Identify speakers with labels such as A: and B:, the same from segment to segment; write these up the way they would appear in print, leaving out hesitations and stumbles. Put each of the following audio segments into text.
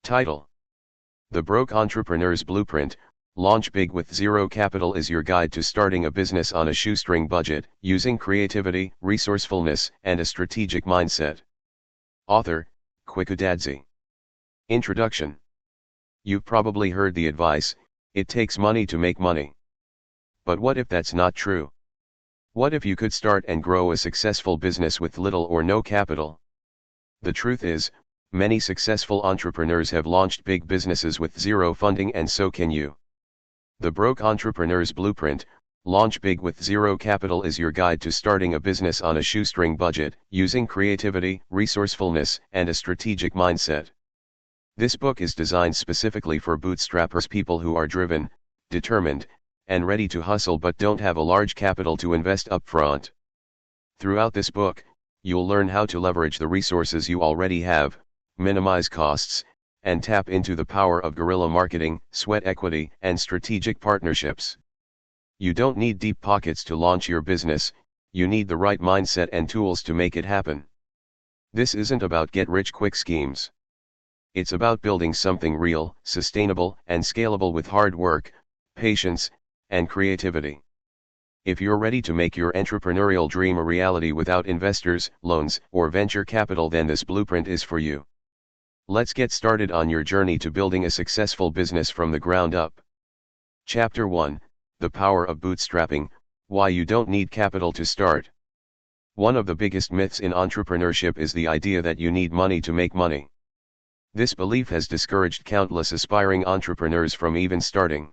A: Title: The Broke Entrepreneur's Blueprint. Launch Big with Zero Capital is your guide to starting a business on a shoestring budget, using creativity, resourcefulness, and a strategic mindset. Author: Kwikudadzi. Introduction. You've probably heard the advice, it takes money to make money. But what if that's not true? What if you could start and grow a successful business with little or no capital? The truth is, many successful entrepreneurs have launched big businesses with zero funding, and so can you. The Broke Entrepreneur's Blueprint. Launch Big with Zero Capital is your guide to starting a business on a shoestring budget, using creativity, resourcefulness, and a strategic mindset. This book is designed specifically for bootstrappers, people who are driven, determined, and ready to hustle but don't have a large capital to invest upfront. Throughout this book, you'll learn how to leverage the resources you already have, minimize costs, and tap into the power of guerrilla marketing, sweat equity, and strategic partnerships. You don't need deep pockets to launch your business, you need the right mindset and tools to make it happen. This isn't about get-rich-quick schemes. It's about building something real, sustainable, and scalable with hard work, patience, and creativity. If you're ready to make your entrepreneurial dream a reality without investors, loans, or venture capital, then this blueprint is for you. Let's get started on your journey to building a successful business from the ground up. Chapter 1: The Power of Bootstrapping. Why you don't need capital to start. One of the biggest myths in entrepreneurship is the idea that you need money to make money. This belief has discouraged countless aspiring entrepreneurs from even starting.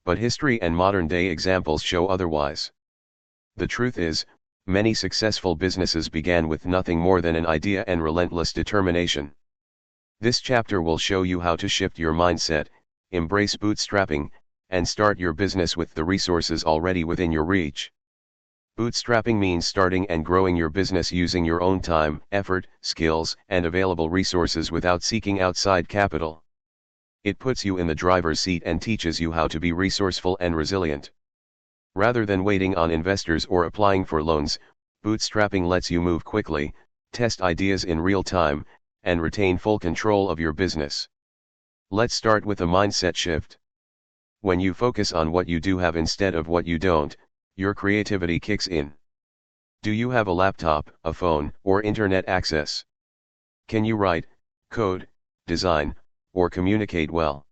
A: But history and modern-day examples show otherwise. The truth is, many successful businesses began with nothing more than an idea and relentless determination. This chapter will show you how to shift your mindset, embrace bootstrapping, and start your business with the resources already within your reach. Bootstrapping means starting and growing your business using your own time, effort, skills, and available resources without seeking outside capital. It puts you in the driver's seat and teaches you how to be resourceful and resilient. Rather than waiting on investors or applying for loans, bootstrapping lets you move quickly, test ideas in real time, and retain full control of your business. Let's start with a mindset shift. When you focus on what you do have instead of what you don't, your creativity kicks in. Do you have a laptop, a phone, or internet access? Can you write, code, design, or communicate well?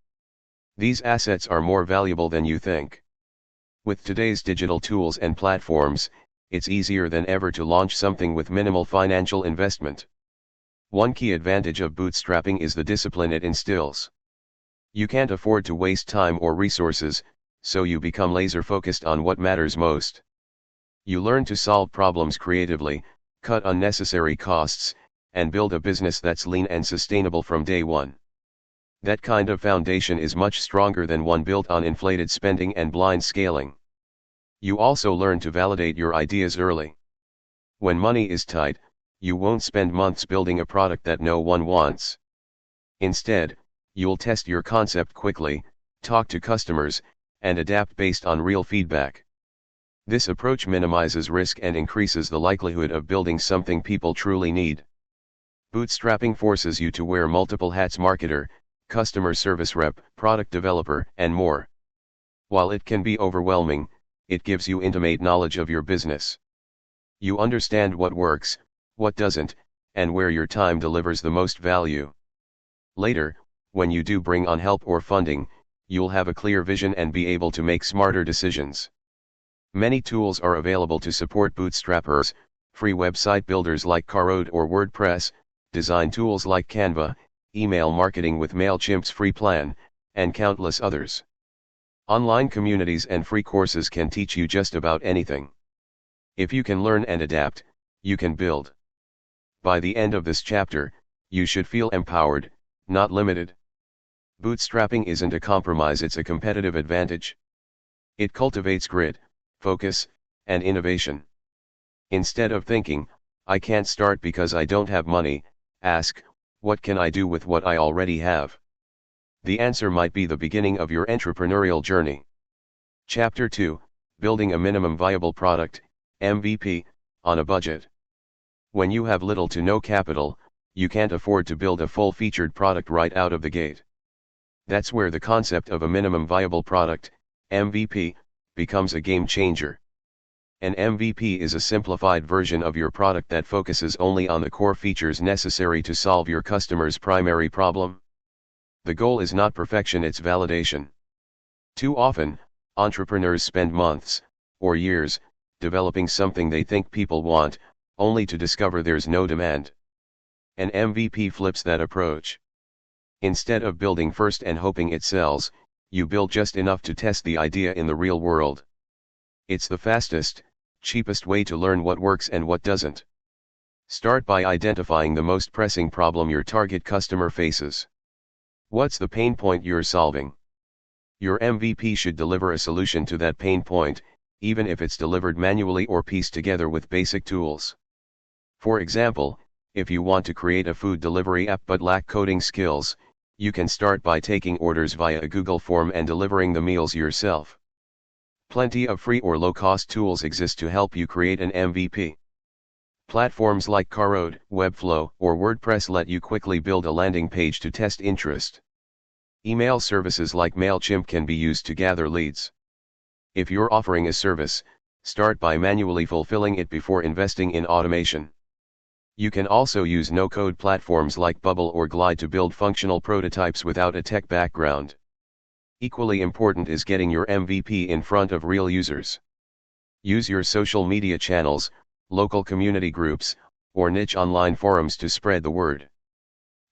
A: These assets are more valuable than you think. With today's digital tools and platforms, it's easier than ever to launch something with minimal financial investment. One key advantage of bootstrapping is the discipline it instills. You can't afford to waste time or resources, so you become laser-focused on what matters most. You learn to solve problems creatively, cut unnecessary costs, and build a business that's lean and sustainable from day one. That kind of foundation is much stronger than one built on inflated spending and blind scaling. You also learn to validate your ideas early. When money is tight, you won't spend months building a product that no one wants. Instead, you'll test your concept quickly, talk to customers, and adapt based on real feedback. This approach minimizes risk and increases the likelihood of building something people truly need. Bootstrapping forces you to wear multiple hats: marketer, customer service rep, product developer, and more. While it can be overwhelming, it gives you intimate knowledge of your business. You understand what works, what doesn't, and where your time delivers the most value. Later, when you do bring on help or funding, you'll have a clear vision and be able to make smarter decisions. Many tools are available to support bootstrappers: free website builders like Carrot or WordPress, design tools like Canva, email marketing with MailChimp's free plan, and countless others. Online communities and free courses can teach you just about anything. If you can learn and adapt, you can build. By the end of this chapter, you should feel empowered, not limited. Bootstrapping isn't a compromise, it's a competitive advantage. It cultivates grit, focus, and innovation. Instead of thinking, "I can't start because I don't have money," ask, "What can I do with what I already have?" The answer might be the beginning of your entrepreneurial journey. Chapter 2: Building a Minimum Viable Product, MVP, on a Budget. When you have little to no capital, you can't afford to build a full-featured product right out of the gate. That's where the concept of a minimum viable product, MVP, becomes a game changer. An MVP is a simplified version of your product that focuses only on the core features necessary to solve your customer's primary problem. The goal is not perfection, it's validation. Too often, entrepreneurs spend months, or years, developing something they think people want, only to discover there's no demand. An MVP flips that approach. Instead of building first and hoping it sells, you build just enough to test the idea in the real world. It's the fastest, cheapest way to learn what works and what doesn't. Start by identifying the most pressing problem your target customer faces. What's the pain point you're solving? Your MVP should deliver a solution to that pain point, even if it's delivered manually or pieced together with basic tools. For example, if you want to create a food delivery app but lack coding skills, you can start by taking orders via a Google form and delivering the meals yourself. Plenty of free or low-cost tools exist to help you create an MVP. Platforms like Carrot, Webflow, or WordPress let you quickly build a landing page to test interest. Email services like MailChimp can be used to gather leads. If you're offering a service, start by manually fulfilling it before investing in automation. You can also use no-code platforms like Bubble or Glide to build functional prototypes without a tech background. Equally important is getting your MVP in front of real users. Use your social media channels, local community groups, or niche online forums to spread the word.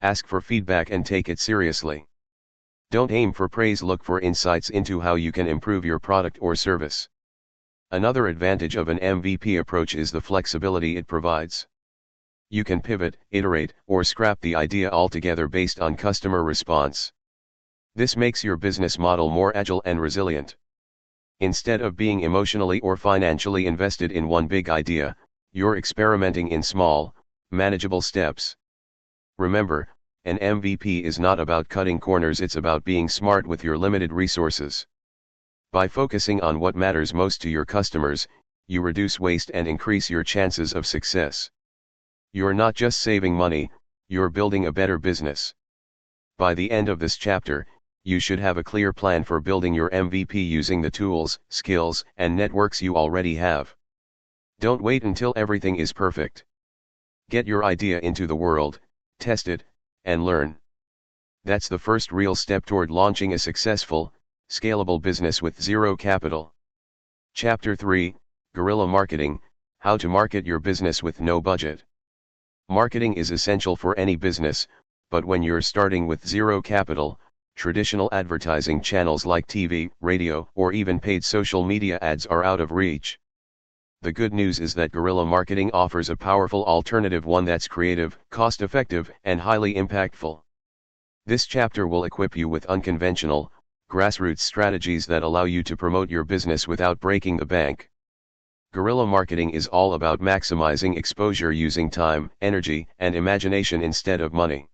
A: Ask for feedback and take it seriously. Don't aim for praise, look for insights into how you can improve your product or service. Another advantage of an MVP approach is the flexibility it provides. You can pivot, iterate, or scrap the idea altogether based on customer response. This makes your business model more agile and resilient. Instead of being emotionally or financially invested in one big idea, you're experimenting in small, manageable steps. Remember, an MVP is not about cutting corners, it's about being smart with your limited resources. By focusing on what matters most to your customers, you reduce waste and increase your chances of success. You're not just saving money, you're building a better business. By the end of this chapter, you should have a clear plan for building your MVP using the tools, skills, and networks you already have. Don't wait until everything is perfect. Get your idea into the world, test it, and learn. That's the first real step toward launching a successful, scalable business with zero capital. Chapter 3, Guerrilla Marketing, How to Market Your Business with No Budget. Marketing is essential for any business, but when you're starting with zero capital, traditional advertising channels like TV, radio, or even paid social media ads are out of reach. The good news is that guerrilla marketing offers a powerful alternative, one that's creative, cost-effective, and highly impactful. This chapter will equip you with unconventional, grassroots strategies that allow you to promote your business without breaking the bank. Guerrilla marketing is all about maximizing exposure using time, energy, and imagination instead of money.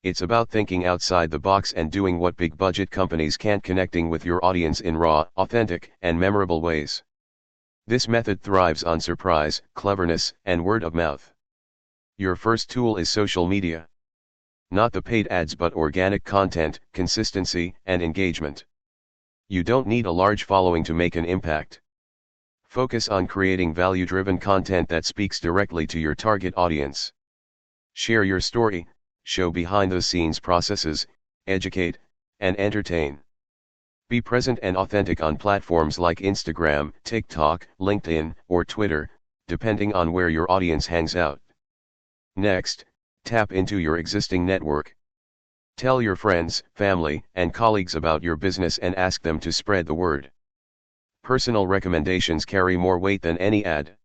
A: It's about thinking outside the box and doing what big budget companies can't, connecting with your audience in raw, authentic, and memorable ways. This method thrives on surprise, cleverness, and word of mouth. Your first tool is social media. Not the paid ads but organic content, consistency, and engagement. You don't need a large following to make an impact. Focus on creating value-driven content that speaks directly to your target audience. Share your story, show behind-the-scenes processes, educate, and entertain. Be present and authentic on platforms like Instagram, TikTok, LinkedIn, or Twitter, depending on where your audience hangs out. Next, tap into your existing network. Tell your friends, family, and colleagues about your business and ask them to spread the word. Personal recommendations carry more weight than any ad.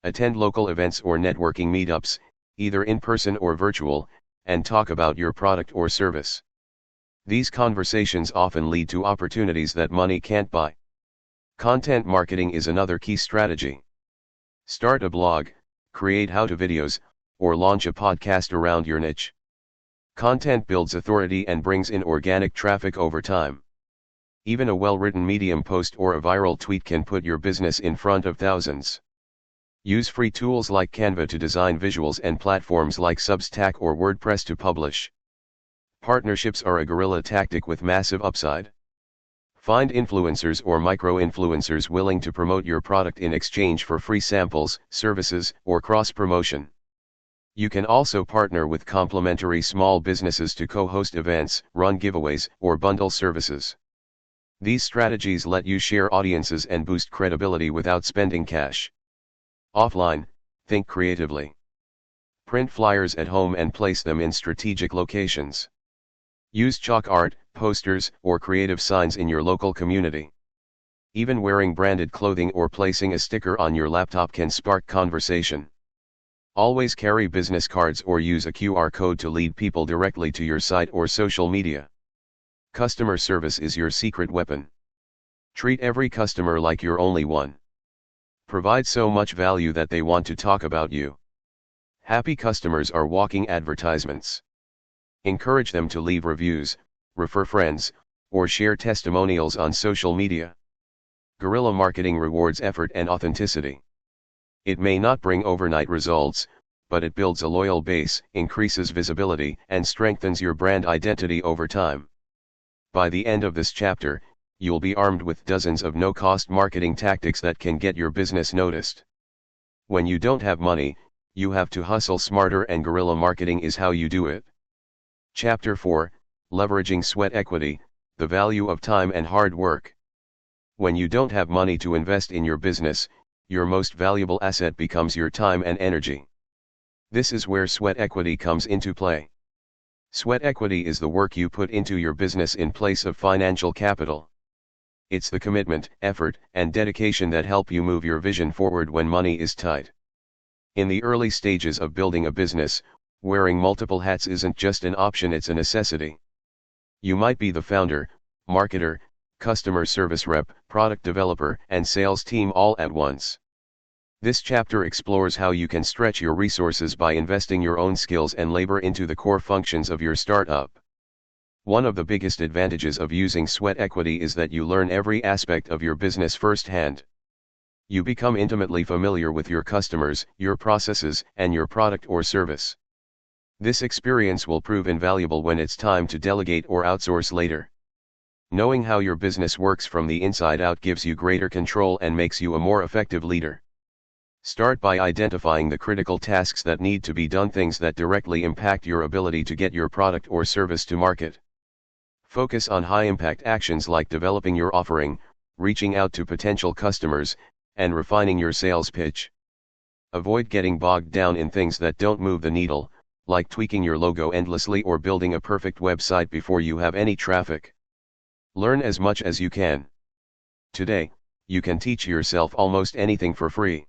A: Attend local events or networking meetups, either in person or virtual, and talk about your product or service. These conversations often lead to opportunities that money can't buy. Content marketing is another key strategy. Start a blog, create how-to videos, or launch a podcast around your niche. Content builds authority and brings in organic traffic over time. Even a well-written Medium post or a viral tweet can put your business in front of thousands. Use free tools like Canva to design visuals and platforms like Substack or WordPress to publish. Partnerships are a guerrilla tactic with massive upside. Find influencers or micro-influencers willing to promote your product in exchange for free samples, services, or cross-promotion. You can also partner with complementary small businesses to co-host events, run giveaways, or bundle services. These strategies let you share audiences and boost credibility without spending cash. Offline, think creatively. Print flyers at home and place them in strategic locations. Use chalk art, posters, or creative signs in your local community. Even wearing branded clothing or placing a sticker on your laptop can spark conversation. Always carry business cards or use a QR code to lead people directly to your site or social media. Customer service is your secret weapon. Treat every customer like your only one. Provide so much value that they want to talk about you. Happy customers are walking advertisements. Encourage them to leave reviews, refer friends, or share testimonials on social media. Guerrilla marketing rewards effort and authenticity. It may not bring overnight results, but it builds a loyal base, increases visibility, and strengthens your brand identity over time. By the end of this chapter, you'll be armed with dozens of no-cost marketing tactics that can get your business noticed. When you don't have money, you have to hustle smarter, and guerrilla marketing is how you do it. Chapter 4, Leveraging Sweat Equity, the Value of Time and Hard Work. When you don't have money to invest in your business, your most valuable asset becomes your time and energy. This is where sweat equity comes into play. Sweat equity is the work you put into your business in place of financial capital. It's the commitment, effort, and dedication that help you move your vision forward when money is tight. In the early stages of building a business, wearing multiple hats isn't just an option, it's a necessity. You might be the founder, marketer, customer service rep, product developer, and sales team all at once. This chapter explores how you can stretch your resources by investing your own skills and labor into the core functions of your startup. One of the biggest advantages of using sweat equity is that you learn every aspect of your business firsthand. You become intimately familiar with your customers, your processes, and your product or service. This experience will prove invaluable when it's time to delegate or outsource later. Knowing how your business works from the inside out gives you greater control and makes you a more effective leader. Start by identifying the critical tasks that need to be done, things that directly impact your ability to get your product or service to market. Focus on high-impact actions like developing your offering, reaching out to potential customers, and refining your sales pitch. Avoid getting bogged down in things that don't move the needle, like tweaking your logo endlessly or building a perfect website before you have any traffic. Learn as much as you can. Today, you can teach yourself almost anything for free.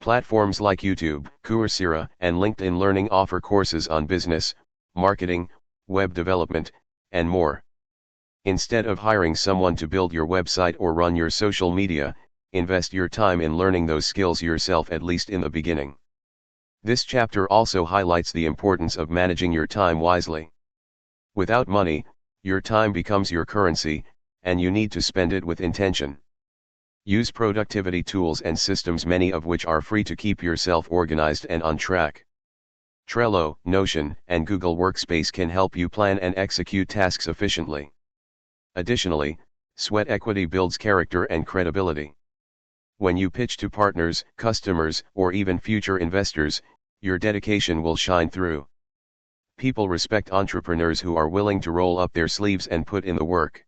A: Platforms like YouTube, Coursera, and LinkedIn Learning offer courses on business, marketing, web development, and more. Instead of hiring someone to build your website or run your social media, invest your time in learning those skills yourself, at least in the beginning. This chapter also highlights the importance of managing your time wisely. Without money, your time becomes your currency, and you need to spend it with intention. Use productivity tools and systems, many of which are free, to keep yourself organized and on track. Trello, Notion, and Google Workspace can help you plan and execute tasks efficiently. Additionally, sweat equity builds character and credibility. When you pitch to partners, customers, or even future investors, your dedication will shine through. People respect entrepreneurs who are willing to roll up their sleeves and put in the work.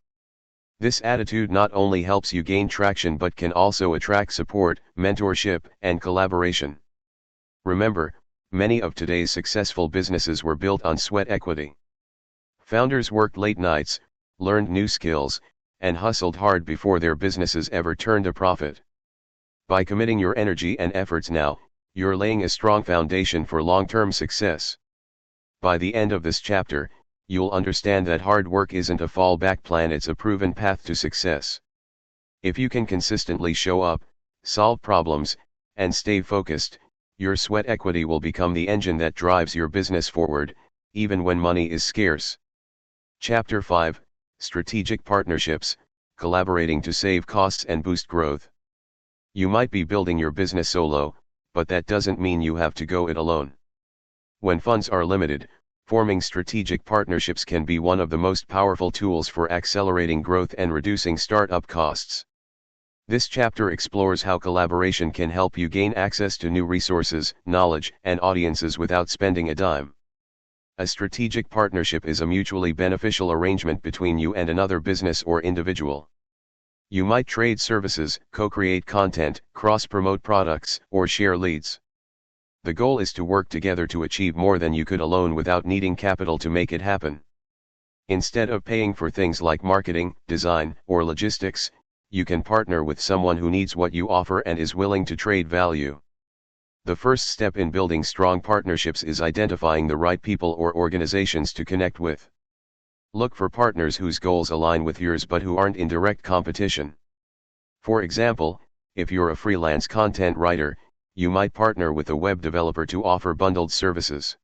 A: This attitude not only helps you gain traction but can also attract support, mentorship, and collaboration. Remember, many of today's successful businesses were built on sweat equity. Founders worked late nights, learned new skills, and hustled hard before their businesses ever turned a profit. By committing your energy and efforts now, you're laying a strong foundation for long-term success. By the end of this chapter, you'll understand that hard work isn't a fallback plan, it's a proven path to success. If you can consistently show up, solve problems, and stay focused, your sweat equity will become the engine that drives your business forward, even when money is scarce. Chapter 5, Strategic Partnerships, Collaborating to Save Costs and Boost Growth. You might be building your business solo, but that doesn't mean you have to go it alone. When funds are limited, forming strategic partnerships can be one of the most powerful tools for accelerating growth and reducing startup costs. This chapter explores how collaboration can help you gain access to new resources, knowledge, and audiences without spending a dime. A strategic partnership is a mutually beneficial arrangement between you and another business or individual. You might trade services, co-create content, cross-promote products, or share leads. The goal is to work together to achieve more than you could alone without needing capital to make it happen. Instead of paying for things like marketing, design, or logistics, you can partner with someone who needs what you offer and is willing to trade value. The first step in building strong partnerships is identifying the right people or organizations to connect with. Look for partners whose goals align with yours but who aren't in direct competition. For example, if you're a freelance content writer, you might partner with a web developer to offer bundled services.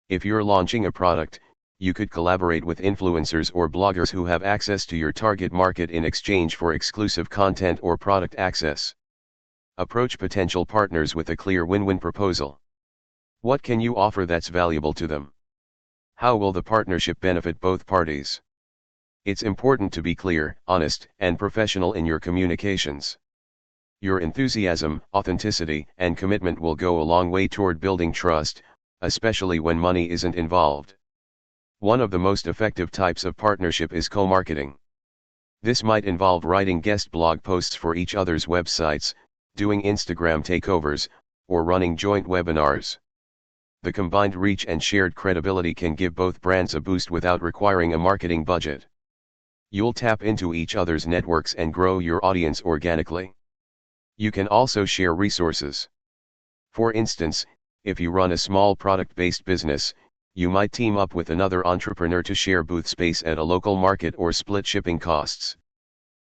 A: If you're launching a product, you could collaborate with influencers or bloggers who have access to your target market in exchange for exclusive content or product access. Approach potential partners with a clear win-win proposal. What can you offer that's valuable to them? How will the partnership benefit both parties? It's important to be clear, honest, and professional in your communications. Your enthusiasm, authenticity, and commitment will go a long way toward building trust, especially when money isn't involved. One of the most effective types of partnership is co-marketing. This might involve writing guest blog posts for each other's websites, doing Instagram takeovers, or running joint webinars. The combined reach and shared credibility can give both brands a boost without requiring a marketing budget. You'll tap into each other's networks and grow your audience organically. You can also share resources. For instance, if you run a small product-based business, you might team up with another entrepreneur to share booth space at a local market or split shipping costs.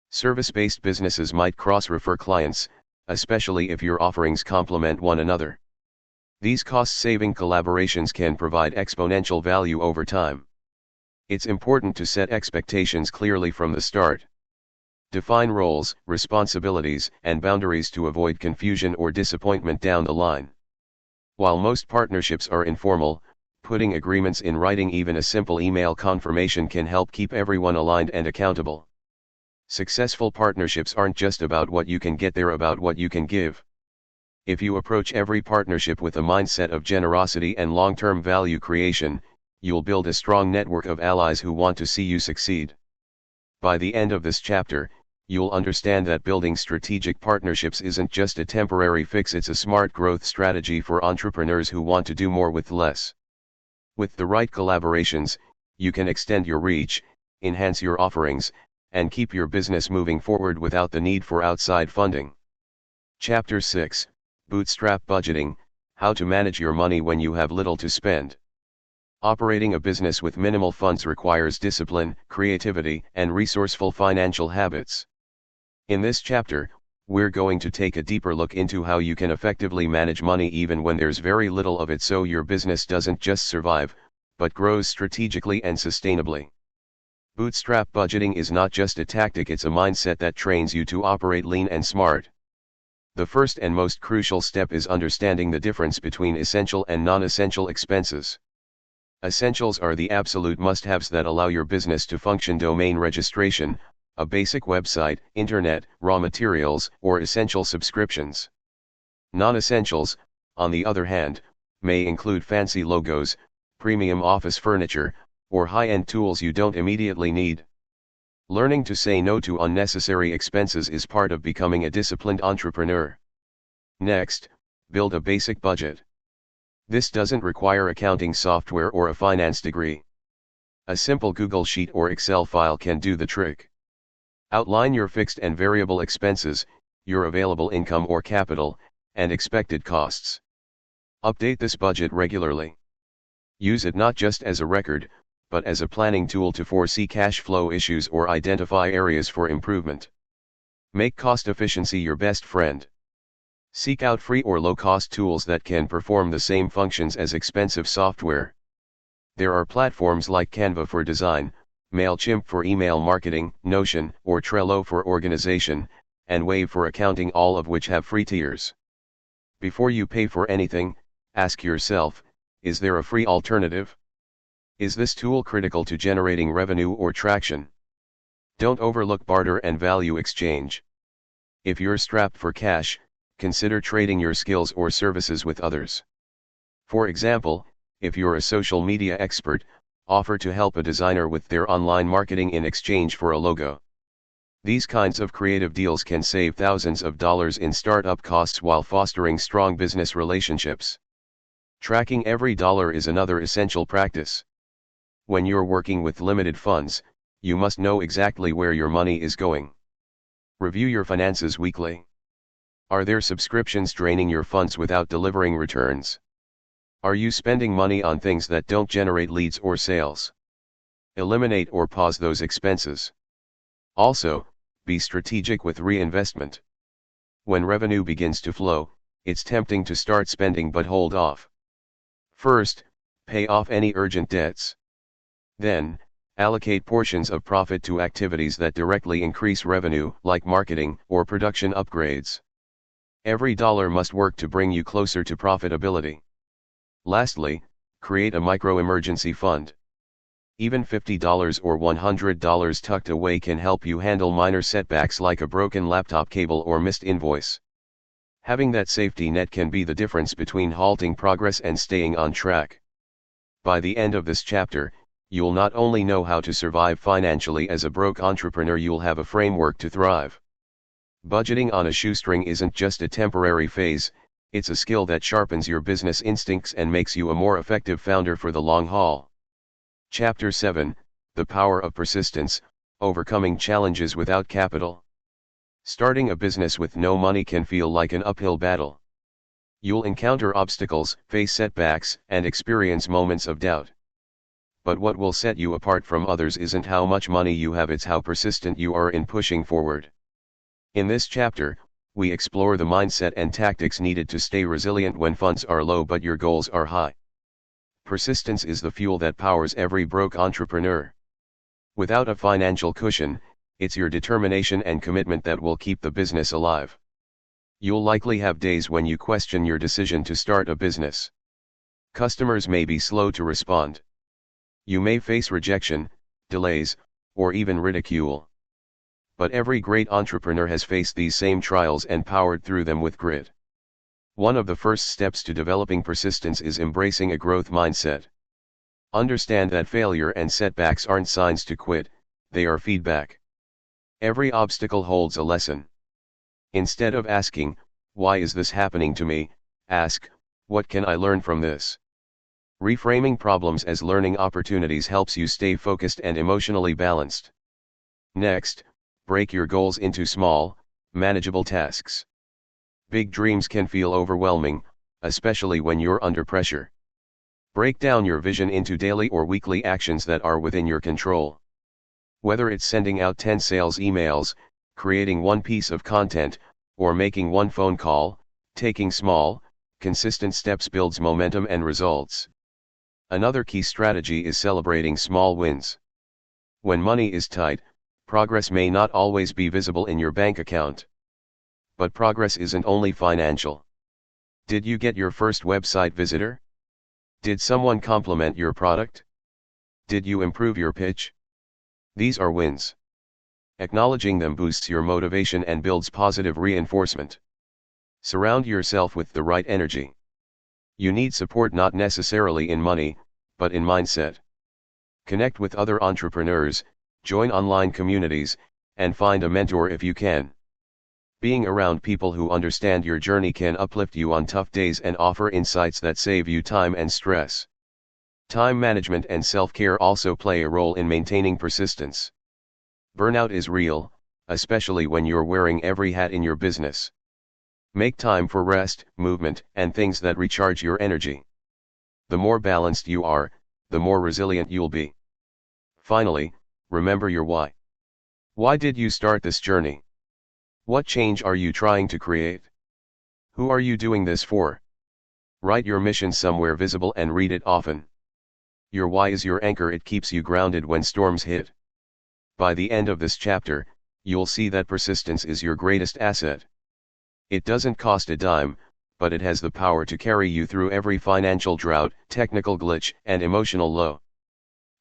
A: Service-based businesses might cross-refer clients, especially if your offerings complement one another. These cost-saving collaborations can provide exponential value over time. It's important to set expectations clearly from the start. Define roles, responsibilities, and boundaries to avoid confusion or disappointment down the line. While most partnerships are informal, putting agreements in writing, even a simple email confirmation, can help keep everyone aligned and accountable. Successful partnerships aren't just about what you can get, they're about what you can give. If you approach every partnership with a mindset of generosity and long-term value creation, you'll build a strong network of allies who want to see you succeed. By the end of this chapter, you'll understand that building strategic partnerships isn't just a temporary fix, it's a smart growth strategy for entrepreneurs who want to do more with less. With the right collaborations, you can extend your reach, enhance your offerings, and keep your business moving forward without the need for outside funding. Chapter 6: Bootstrap Budgeting: How to Manage Your Money When You Have Little to Spend. Operating a business with minimal funds requires discipline, creativity, and resourceful financial habits. In this chapter, we're going to take a deeper look into how you can effectively manage money even when there's very little of it, so your business doesn't just survive, but grows strategically and sustainably. Bootstrap budgeting is not just a tactic, it's a mindset that trains you to operate lean and smart. The first and most crucial step is understanding the difference between essential and non-essential expenses. Essentials are the absolute must-haves that allow your business to function: domain registration, a basic website, internet, raw materials, or essential subscriptions. Non-essentials, on the other hand, may include fancy logos, premium office furniture, or high-end tools you don't immediately need. Learning to say no to unnecessary expenses is part of becoming a disciplined entrepreneur. Next, build a basic budget. This doesn't require accounting software or a finance degree. A simple Google Sheet or Excel file can do the trick. Outline your fixed and variable expenses, your available income or capital, and expected costs. Update this budget regularly. Use it not just as a record, but as a planning tool to foresee cash flow issues or identify areas for improvement. Make cost efficiency your best friend. Seek out free or low-cost tools that can perform the same functions as expensive software. There are platforms like Canva for design, MailChimp for email marketing, Notion or Trello for organization, and Wave for accounting, all of which have free tiers. Before you pay for anything, ask yourself, is there a free alternative? Is this tool critical to generating revenue or traction? Don't overlook barter and value exchange. If you're strapped for cash, consider trading your skills or services with others. For example, if you're a social media expert, offer to help a designer with their online marketing in exchange for a logo. These kinds of creative deals can save thousands of dollars in startup costs while fostering strong business relationships. Tracking every dollar is another essential practice. When you're working with limited funds, you must know exactly where your money is going. Review your finances weekly. Are there subscriptions draining your funds without delivering returns? Are you spending money on things that don't generate leads or sales? Eliminate or pause those expenses. Also, be strategic with reinvestment. When revenue begins to flow, it's tempting to start spending but hold off. First, pay off any urgent debts. Then, allocate portions of profit to activities that directly increase revenue, like marketing or production upgrades. Every dollar must work to bring you closer to profitability. Lastly, create a micro-emergency fund. Even $50 or $100 tucked away can help you handle minor setbacks like a broken laptop cable or missed invoice. Having that safety net can be the difference between halting progress and staying on track. By the end of this chapter, you'll not only know how to survive financially as a broke entrepreneur, you'll have a framework to thrive. Budgeting on a shoestring isn't just a temporary phase, it's a skill that sharpens your business instincts and makes you a more effective founder for the long haul. Chapter 7, The Power of Persistence, Overcoming Challenges Without Capital. Starting a business with no money can feel like an uphill battle. You'll encounter obstacles, face setbacks, and experience moments of doubt. But what will set you apart from others isn't how much money you have, it's how persistent you are in pushing forward. In this chapter, we explore the mindset and tactics needed to stay resilient when funds are low but your goals are high. Persistence is the fuel that powers every broke entrepreneur. Without a financial cushion, it's your determination and commitment that will keep the business alive. You'll likely have days when you question your decision to start a business. Customers may be slow to respond. You may face rejection, delays, or even ridicule. But every great entrepreneur has faced these same trials and powered through them with grit. One of the first steps to developing persistence is embracing a growth mindset. Understand that failure and setbacks aren't signs to quit, they are feedback. Every obstacle holds a lesson. Instead of asking, "Why is this happening to me?" ask, "What can I learn from this?" Reframing problems as learning opportunities helps you stay focused and emotionally balanced. Next, break your goals into small, manageable tasks. Big dreams can feel overwhelming, especially when you're under pressure. Break down your vision into daily or weekly actions that are within your control. Whether it's sending out 10 sales emails, creating one piece of content, or making one phone call, taking small, consistent steps builds momentum and results. Another key strategy is celebrating small wins. When money is tight, progress may not always be visible in your bank account. But progress isn't only financial. Did you get your first website visitor? Did someone compliment your product? Did you improve your pitch? These are wins. Acknowledging them boosts your motivation and builds positive reinforcement. Surround yourself with the right energy. You need support not necessarily in money, but in mindset. Connect with other entrepreneurs, join online communities, and find a mentor if you can. Being around people who understand your journey can uplift you on tough days and offer insights that save you time and stress. Time management and self-care also play a role in maintaining persistence. Burnout is real, especially when you're wearing every hat in your business. Make time for rest, movement, and things that recharge your energy. The more balanced you are, the more resilient you'll be. Finally, remember your why. Why did you start this journey? What change are you trying to create? Who are you doing this for? Write your mission somewhere visible and read it often. Your why is your anchor, it keeps you grounded when storms hit. By the end of this chapter, you'll see that persistence is your greatest asset. It doesn't cost a dime, but it has the power to carry you through every financial drought, technical glitch, and emotional low.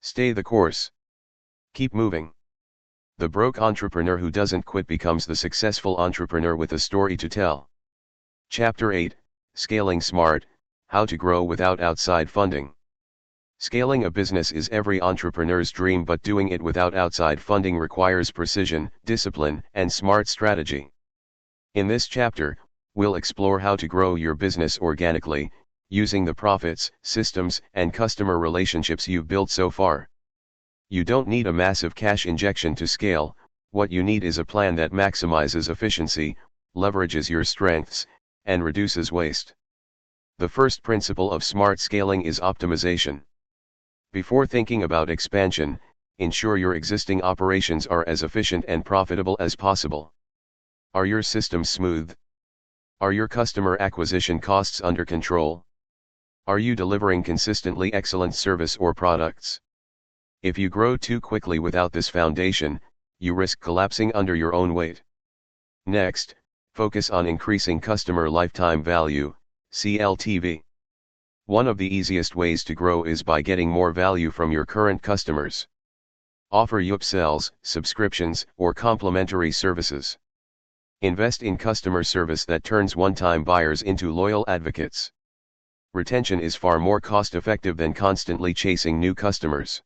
A: Stay the course. Keep moving. The broke entrepreneur who doesn't quit becomes the successful entrepreneur with a story to tell. Chapter 8, Scaling Smart, How to Grow Without Outside Funding. Scaling a business is every entrepreneur's dream, but doing it without outside funding requires precision, discipline, and smart strategy. In this chapter, we'll explore how to grow your business organically, using the profits, systems, and customer relationships you've built so far. You don't need a massive cash injection to scale. What you need is a plan that maximizes efficiency, leverages your strengths, and reduces waste. The first principle of smart scaling is optimization. Before thinking about expansion, ensure your existing operations are as efficient and profitable as possible. Are your systems smooth? Are your customer acquisition costs under control? Are you delivering consistently excellent service or products? If you grow too quickly without this foundation, you risk collapsing under your own weight. Next, focus on increasing customer lifetime value, CLTV. One of the easiest ways to grow is by getting more value from your current customers. Offer upsells, subscriptions, or complementary services. Invest in customer service that turns one-time buyers into loyal advocates. Retention is far more cost-effective than constantly chasing new customers.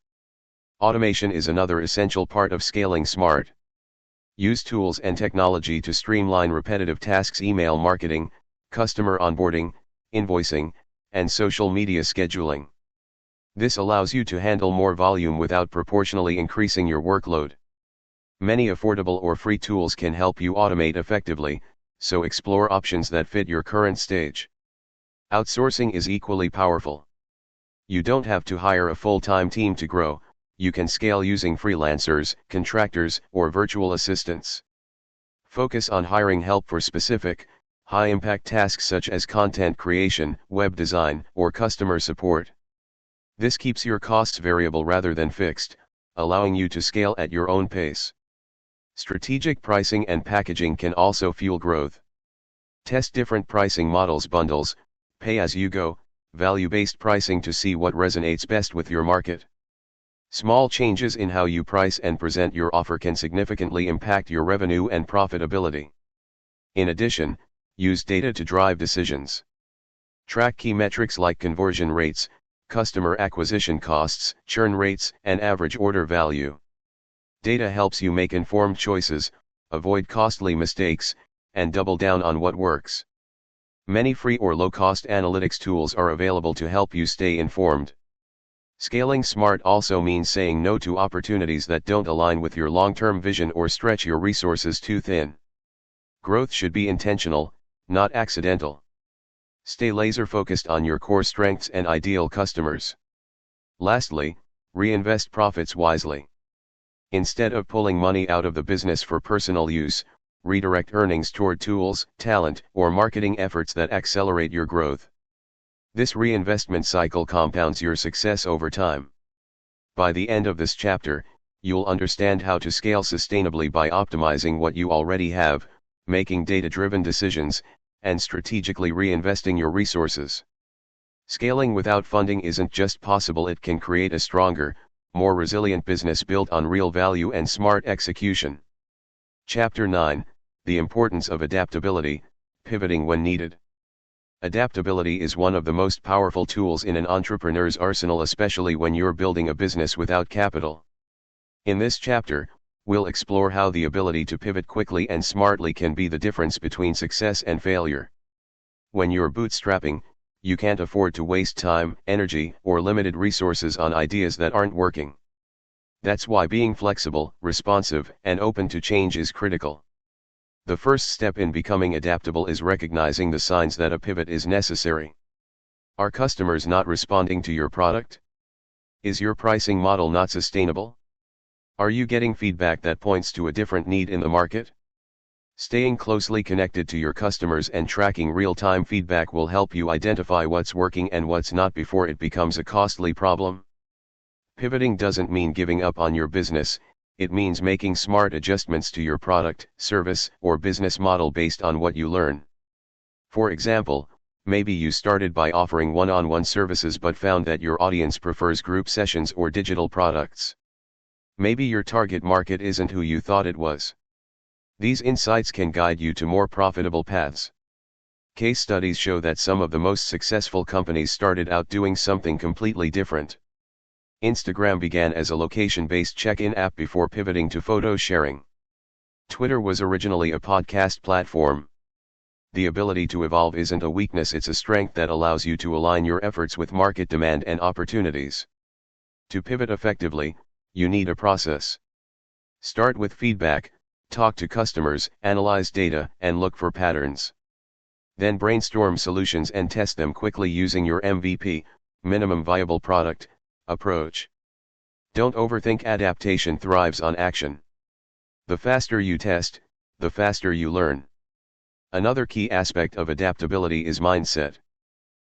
A: Automation is another essential part of scaling smart. Use tools and technology to streamline repetitive tasks: email marketing, customer onboarding, invoicing, and social media scheduling. This allows you to handle more volume without proportionally increasing your workload. Many affordable or free tools can help you automate effectively, so explore options that fit your current stage. Outsourcing is equally powerful. You don't have to hire a full-time team to grow. You can scale using freelancers, contractors, or virtual assistants. Focus on hiring help for specific, high-impact tasks such as content creation, web design, or customer support. This keeps your costs variable rather than fixed, allowing you to scale at your own pace. Strategic pricing and packaging can also fuel growth. Test different pricing models: bundles, pay-as-you-go, value-based pricing to see what resonates best with your market. Small changes in how you price and present your offer can significantly impact your revenue and profitability. In addition, use data to drive decisions. Track key metrics like conversion rates, customer acquisition costs, churn rates, and average order value. Data helps you make informed choices, avoid costly mistakes, and double down on what works. Many free or low-cost analytics tools are available to help you stay informed. Scaling smart also means saying no to opportunities that don't align with your long-term vision or stretch your resources too thin. Growth should be intentional, not accidental. Stay laser-focused on your core strengths and ideal customers. Lastly, reinvest profits wisely. Instead of pulling money out of the business for personal use, redirect earnings toward tools, talent, or marketing efforts that accelerate your growth. This reinvestment cycle compounds your success over time. By the end of this chapter, you'll understand how to scale sustainably by optimizing what you already have, making data-driven decisions, and strategically reinvesting your resources. Scaling without funding isn't just possible, it can create a stronger, more resilient business built on real value and smart execution. Chapter 9, The Importance of Adaptability, Pivoting When Needed. Adaptability is one of the most powerful tools in an entrepreneur's arsenal, especially when you're building a business without capital. In this chapter, we'll explore how the ability to pivot quickly and smartly can be the difference between success and failure. When you're bootstrapping, you can't afford to waste time, energy, or limited resources on ideas that aren't working. That's why being flexible, responsive, and open to change is critical. The first step in becoming adaptable is recognizing the signs that a pivot is necessary. Are customers not responding to your product? Is your pricing model not sustainable? Are you getting feedback that points to a different need in the market? Staying closely connected to your customers and tracking real-time feedback will help you identify what's working and what's not before it becomes a costly problem. Pivoting doesn't mean giving up on your business, it means making smart adjustments to your product, service, or business model based on what you learn. For example, Maybe you started by offering one-on-one services but found that your audience prefers group sessions or digital products. Maybe your target market isn't who you thought it was. These insights can guide you to more profitable paths. Case studies show that some of the most successful companies started out doing something completely different. Instagram began as a location-based check-in app before pivoting to photo sharing. Twitter was originally a podcast platform. The ability to evolve isn't a weakness, it's a strength that allows you to align your efforts with market demand and opportunities. To pivot effectively, you need a process. Start with feedback, talk to customers, analyze data, and look for patterns. Then brainstorm solutions and test them quickly using your MVP, minimum viable product, approach. Don't overthink. Adaptation thrives on action. The faster you test, the faster you learn. Another key aspect of adaptability is mindset.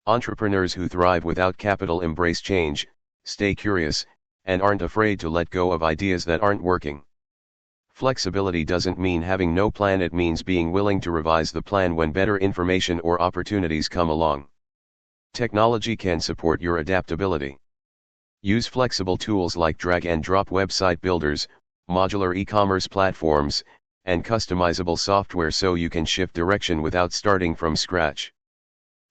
A: Entrepreneurs who thrive without capital embrace change, stay curious, and aren't afraid to let go of ideas that aren't working. Flexibility doesn't mean having no plan, it means being willing to revise the plan when better information or opportunities come along. Technology can support your adaptability. Use flexible tools like drag-and-drop website builders, modular e-commerce platforms, and customizable software so you can shift direction without starting from scratch.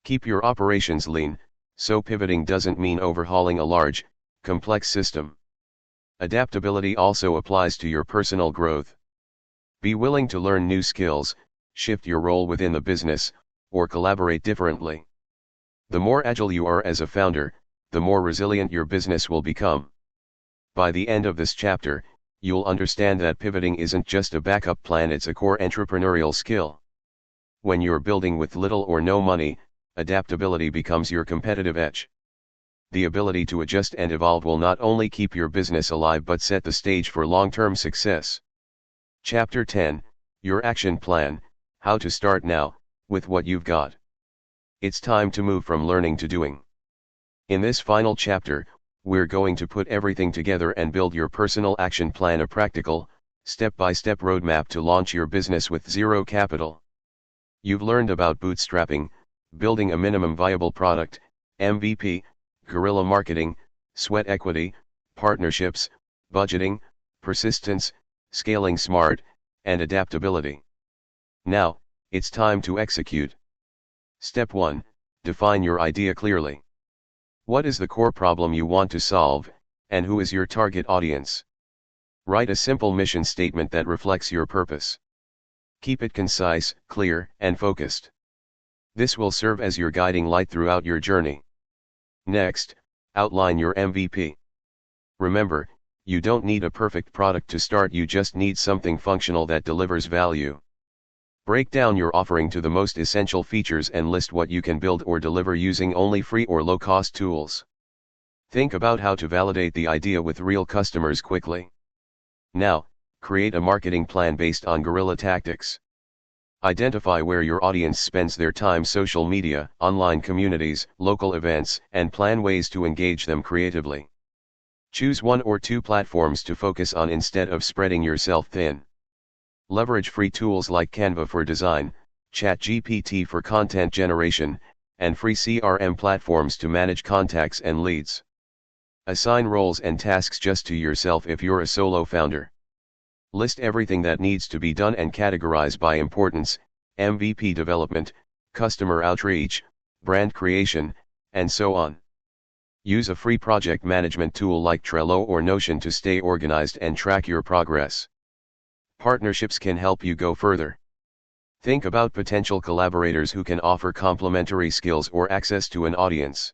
A: Keep your operations lean, so pivoting doesn't mean overhauling a large, complex system. Adaptability also applies to your personal growth. Be willing to learn new skills, shift your role within the business, or collaborate differently. The more agile you are as a founder, the more resilient your business will become. By the end of this chapter, you'll understand that pivoting isn't just a backup plan, it's a core entrepreneurial skill. When you're building with little or no money, adaptability becomes your competitive edge. The ability to adjust and evolve will not only keep your business alive but set the stage for long-term success. Chapter 10, Your Action Plan, How to Start Now, with what you've got. It's time to move from learning to doing. In this final chapter, we're going to put everything together and build your personal action plan, a practical, step-by-step roadmap to launch your business with zero capital. You've learned about bootstrapping, building a minimum viable product, MVP, guerrilla marketing, sweat equity, partnerships, budgeting, persistence, scaling smart, and adaptability. Now, it's time to execute. Step 1, define your idea clearly. What is the core problem you want to solve, and who is your target audience? Write a simple mission statement that reflects your purpose. Keep it concise, clear, and focused. This will serve as your guiding light throughout your journey. Next, outline your MVP. Remember, you don't need a perfect product to start, you just need something functional that delivers value. Break down your offering to the most essential features and list what you can build or deliver using only free or low-cost tools. Think about how to validate the idea with real customers quickly. Now, create a marketing plan based on guerrilla tactics. Identify where your audience spends their time: social media, online communities, local events, and plan ways to engage them creatively. Choose 1 or 2 platforms to focus on instead of spreading yourself thin. Leverage free tools like Canva for design, ChatGPT for content generation, and free CRM platforms to manage contacts and leads. Assign roles and tasks just to yourself if you're a solo founder. List everything that needs to be done and categorize by importance: MVP development, customer outreach, brand creation, and so on. Use a free project management tool like Trello or Notion to stay organized and track your progress. Partnerships can help you go further. Think about potential collaborators who can offer complementary skills or access to an audience.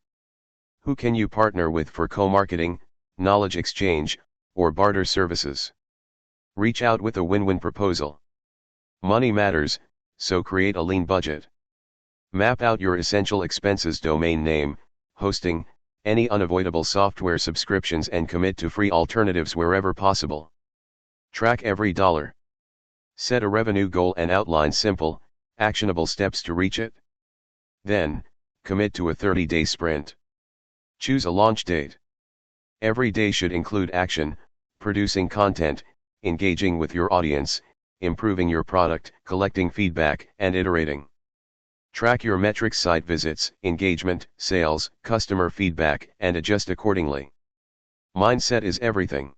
A: Who can you partner with for co-marketing, knowledge exchange, or barter services? Reach out with a win-win proposal. Money matters, so create a lean budget. Map out your essential expenses: domain name, hosting, any unavoidable software subscriptions, and commit to free alternatives wherever possible. Track every dollar. Set a revenue goal and outline simple, actionable steps to reach it. Then, commit to a 30-day sprint. Choose a launch date. Every day should include action: producing content, engaging with your audience, improving your product, collecting feedback, and iterating. Track your metrics: site visits, engagement, sales, customer feedback, and adjust accordingly. Mindset is everything.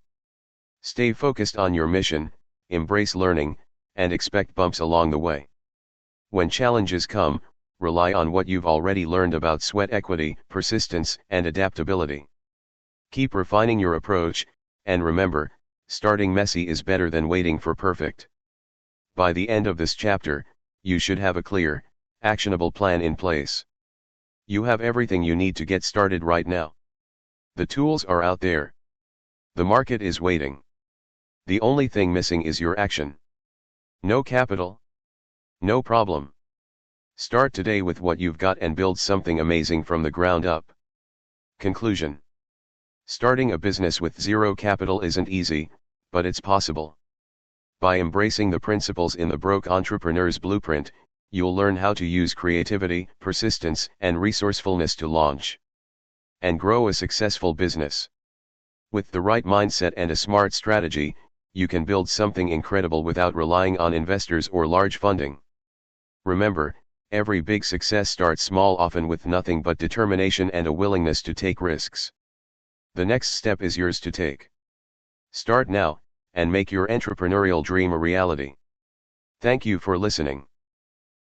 A: Stay focused on your mission, embrace learning, and expect bumps along the way. When challenges come, rely on what you've already learned about sweat equity, persistence, and adaptability. Keep refining your approach, and remember, starting messy is better than waiting for perfect. By the end of this chapter, you should have a clear, actionable plan in place. You have everything you need to get started right now. The tools are out there. The market is waiting. The only thing missing is your action. No capital? No problem. Start today with what you've got and build something amazing from the ground up. Conclusion. Starting a business with zero capital isn't easy, but it's possible. By embracing the principles in the Broke Entrepreneur's Blueprint, you'll learn how to use creativity, persistence, and resourcefulness to launch and grow a successful business. With the right mindset and a smart strategy, you can build something incredible without relying on investors or large funding. Remember, every big success starts small, often with nothing but determination and a willingness to take risks. The next step is yours to take. Start now, and make your entrepreneurial dream a reality. Thank you for listening.